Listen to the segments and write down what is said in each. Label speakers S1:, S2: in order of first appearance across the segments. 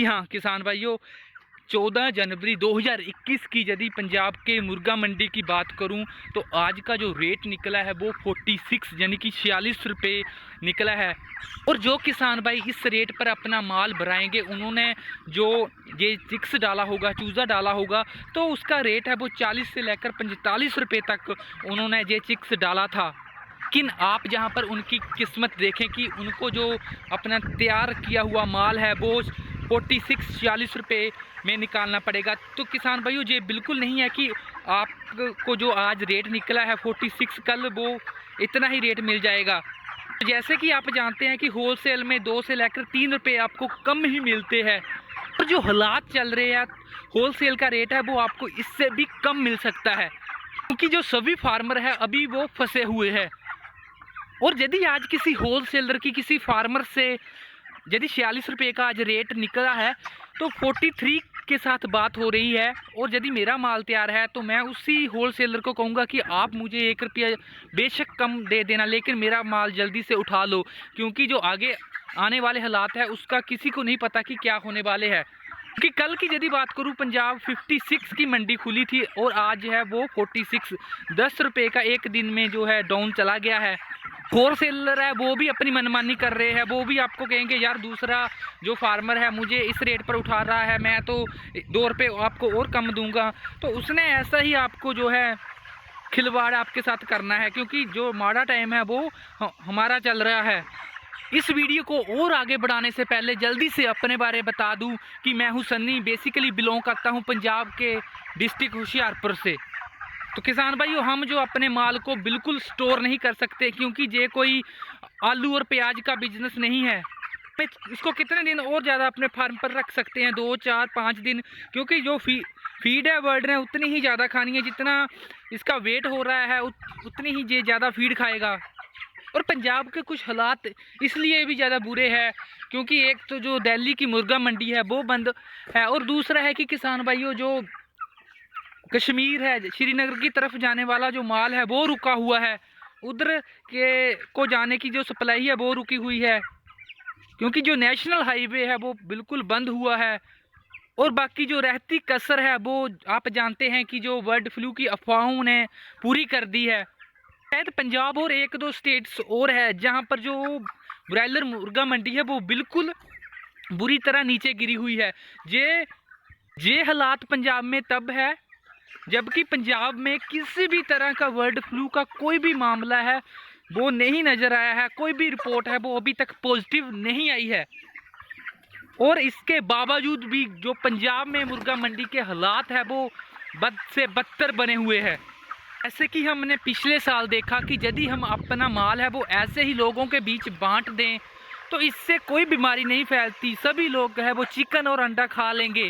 S1: जी हाँ किसान भाइयों, 14 जनवरी 2021 की यदि पंजाब के मुर्गा मंडी की बात करूं तो आज का जो रेट निकला है वो 46 यानी कि 46 रुपये निकला है। और जो किसान भाई इस रेट पर अपना माल भराएंगे, उन्होंने जो ये चिक्स डाला होगा, चूज़ा डाला होगा, तो उसका रेट है वो 40 से लेकर 45 रुपये तक उन्होंने ये चिक्स डाला था। लेकिन आप जहां पर उनकी किस्मत देखें कि उनको जो अपना तैयार किया हुआ माल है वो 46-46 रुपये में निकालना पड़ेगा। तो किसान भाइयों, ये बिल्कुल नहीं है कि आपको जो आज रेट निकला है 46, कल वो इतना ही रेट मिल जाएगा। जैसे कि आप जानते हैं कि होलसेल में 2 से लेकर 3 रुपये आपको कम ही मिलते हैं, और जो हालात चल रहे हैं होलसेल का रेट है वो आपको इससे भी कम मिल सकता है, क्योंकि जो सभी फार्मर है अभी वो फंसे हुए हैं। और यदि आज किसी होलसेलर की, किसी फार्मर से यदि 46 रुपये का आज रेट निकला है तो 43 के साथ बात हो रही है, और यदि मेरा माल तैयार है तो मैं उसी होलसेलर को कहूँगा कि आप मुझे 1 रुपया बेशक कम दे देना, लेकिन मेरा माल जल्दी से उठा लो, क्योंकि जो आगे आने वाले हालात है उसका किसी को नहीं पता कि क्या होने वाले हैं। कि कल की यदि बात करूं, पंजाब 56 की मंडी खुली थी और आज है वो 46, 10 रुपये का एक दिन में जो है डाउन चला गया है। होलसेलर है वो भी अपनी मनमानी कर रहे हैं, वो भी आपको कहेंगे यार दूसरा जो फार्मर है मुझे इस रेट पर उठा रहा है, मैं तो 2 रुपये आपको और कम दूंगा। तो उसने ऐसा ही आपको जो है खिलवाड़ आपके साथ करना है, क्योंकि जो माड़ा टाइम है वो हमारा चल रहा है। इस वीडियो को और आगे बढ़ाने से पहले जल्दी से अपने बारे बता दूं कि मैं हूं सन्नी, बेसिकली बिलोंग करता हूं पंजाब के डिस्ट्रिक्ट होशियारपुर से। तो किसान भाइयों, हम जो अपने माल को बिल्कुल स्टोर नहीं कर सकते, क्योंकि ये कोई आलू और प्याज का बिजनेस नहीं है। इसको कितने दिन और ज़्यादा अपने फार्म पर रख सकते हैं, 2, 4, 5 दिन, क्योंकि जो फीड है वर्ल्ड ने उतनी ही ज़्यादा खानी है, जितना इसका वेट हो रहा है उतनी ही ये ज़्यादा फीड खाएगा। और पंजाब के कुछ हालात इसलिए भी ज़्यादा बुरे हैं क्योंकि एक तो जो दिल्ली की मुर्गा मंडी है वो बंद है, और दूसरा है कि किसान भाइयों जो कश्मीर है, श्रीनगर की तरफ जाने वाला जो माल है वो रुका हुआ है, उधर के को जाने की जो सप्लाई है वो रुकी हुई है, क्योंकि जो नेशनल हाईवे है वो बिल्कुल बंद हुआ है। और बाकी जो रहती कसर है वो आप जानते हैं कि जो बर्ड फ्लू की अफवाहों ने पूरी कर दी है। शायद पंजाब और 1-2 स्टेट्स और है जहां पर जो ब्रायलर मुर्गा मंडी है वो बिल्कुल बुरी तरह नीचे गिरी हुई है। ये हालात पंजाब में तब है जबकि पंजाब में किसी भी तरह का बर्ड फ्लू का कोई भी मामला है वो नहीं नज़र आया है, कोई भी रिपोर्ट है वो अभी तक पॉजिटिव नहीं आई है। और इसके बावजूद भी जो पंजाब में मुर्गा मंडी के हालात है वो बद से बदतर बने हुए हैं। ऐसे कि हमने पिछले साल देखा कि यदि हम अपना माल है वो ऐसे ही लोगों के बीच बांट दें तो इससे कोई बीमारी नहीं फैलती, सभी लोग है वो चिकन और अंडा खा लेंगे।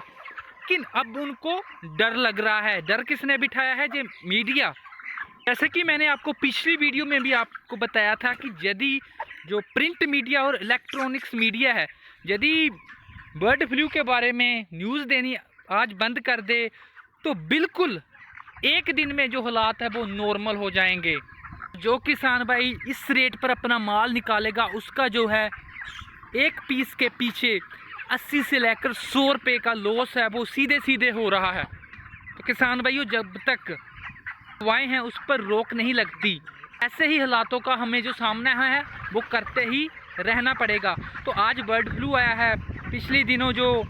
S1: लेकिन अब उनको डर लग रहा है। डर किसने बिठाया है? ये मीडिया। जैसे कि मैंने आपको पिछली वीडियो में भी आपको बताया था कि यदि जो प्रिंट मीडिया और इलेक्ट्रॉनिक्स मीडिया है, यदि बर्ड फ्लू के बारे में न्यूज़ देनी आज बंद कर दे तो बिल्कुल एक दिन में जो हालात है वो नॉर्मल हो जाएंगे। जो किसान भाई इस रेट पर अपना माल निकालेगा उसका जो है एक पीस के पीछे 80 से लेकर 100 रुपये का लॉस है वो सीधे सीधे हो रहा है। तो किसान भाइयों, जब तक अफवाहें हैं उस पर रोक नहीं लगती, ऐसे ही हालातों का हमें जो सामना है वो करते ही रहना पड़ेगा। तो आज बर्ड फ्लू आया है, पिछले दिनों जो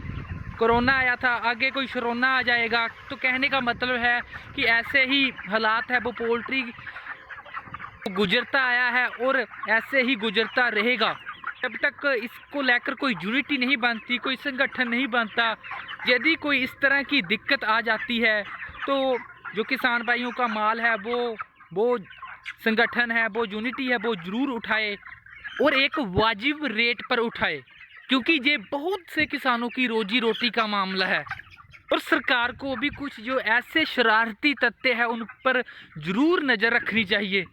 S1: कोरोना आया था, आगे कोई शरोना आ जाएगा। तो कहने का मतलब है कि ऐसे ही हालात है वो पोल्ट्री गुजरता आया है और ऐसे ही गुजरता रहेगा जब तक इसको लेकर कोई यूनिटी नहीं बनती, कोई संगठन नहीं बनता। यदि कोई इस तरह की दिक्कत आ जाती है तो जो किसान भाइयों का माल है वो संगठन है, वो यूनिटी है, वो ज़रूर उठाए और एक वाजिब रेट पर उठाए, क्योंकि ये बहुत से किसानों की रोजी रोटी का मामला है। और सरकार को भी कुछ जो ऐसे शरारती तत्व हैं उन पर ज़रूर नज़र रखनी चाहिए।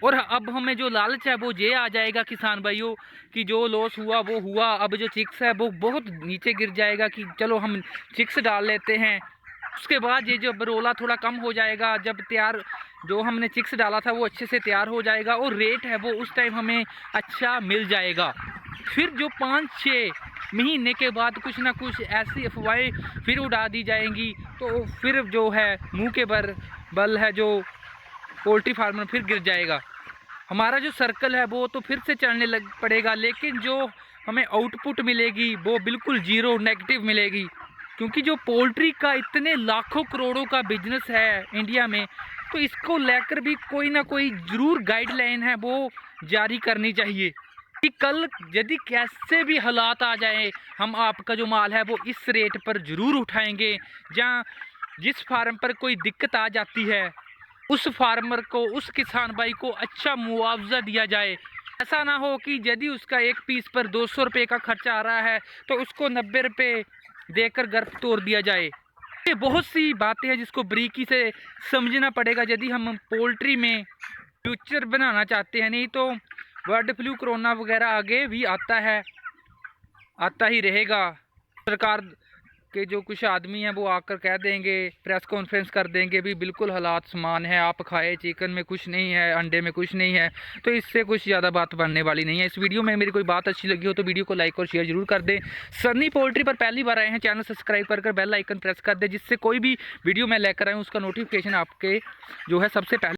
S1: और अब हमें जो लालच है वो ये आ जाएगा किसान भाइयों कि जो लॉस हुआ वो हुआ, अब जो चिक्स है वो बहुत नीचे गिर जाएगा कि चलो हम चिक्स डाल लेते हैं। उसके बाद ये जब रोला थोड़ा कम हो जाएगा, जब तैयार जो हमने चिक्स डाला था वो अच्छे से तैयार हो जाएगा और रेट है वो उस टाइम हमें अच्छा मिल जाएगा। फिर जो 5-6 महीने के बाद कुछ ना कुछ ऐसी अफवाहें फिर उड़ा दी जाएंगी, तो फिर जो है मुंह के बल है जो पोल्ट्री फार्मर फिर गिर जाएगा। हमारा जो सर्कल है वो तो फिर से चलने लग पड़ेगा, लेकिन जो हमें आउटपुट मिलेगी वो बिल्कुल जीरो नेगेटिव मिलेगी। क्योंकि जो पोल्ट्री का इतने लाखों करोड़ों का बिजनेस है इंडिया में, तो इसको लेकर भी कोई ना कोई ज़रूर गाइडलाइन है वो जारी करनी चाहिए कि कल यदि कैसे भी हालात आ जाए, हम आपका जो माल है वो इस रेट पर ज़रूर उठाएंगे। जहाँ जिस फार्म पर कोई दिक्कत आ जाती है उस फार्मर को, उस किसान भाई को अच्छा मुआवजा दिया जाए। ऐसा ना हो कि यदि उसका एक पीस पर 200 रुपये का खर्चा आ रहा है तो उसको 90 रुपये देकर गर्भ तोड़ दिया जाए। ये बहुत सी बातें हैं जिसको बारीकी से समझना पड़ेगा यदि हम पोल्ट्री में फ्यूचर बनाना चाहते हैं। नहीं तो बर्ड फ्लू, कोरोना वगैरह आगे भी आता ही रहेगा। सरकार के जो कुछ आदमी हैं वो आकर कह देंगे, प्रेस कॉन्फ्रेंस कर देंगे भी बिल्कुल हालात समान है, आप खाए, चिकन में कुछ नहीं है, अंडे में कुछ नहीं है। तो इससे कुछ ज़्यादा बात बनने वाली नहीं है। इस वीडियो में मेरी कोई बात अच्छी लगी हो तो वीडियो को लाइक और शेयर जरूर कर दें। सन्नी पोल्ट्री पर पहली बार आए हैं, चैनल सब्सक्राइब कर बेल आइकन प्रेस कर दें, जिससे कोई भी वीडियो मैं लेकर आऊँ उसका नोटिफिकेशन आपके जो है सबसे पहले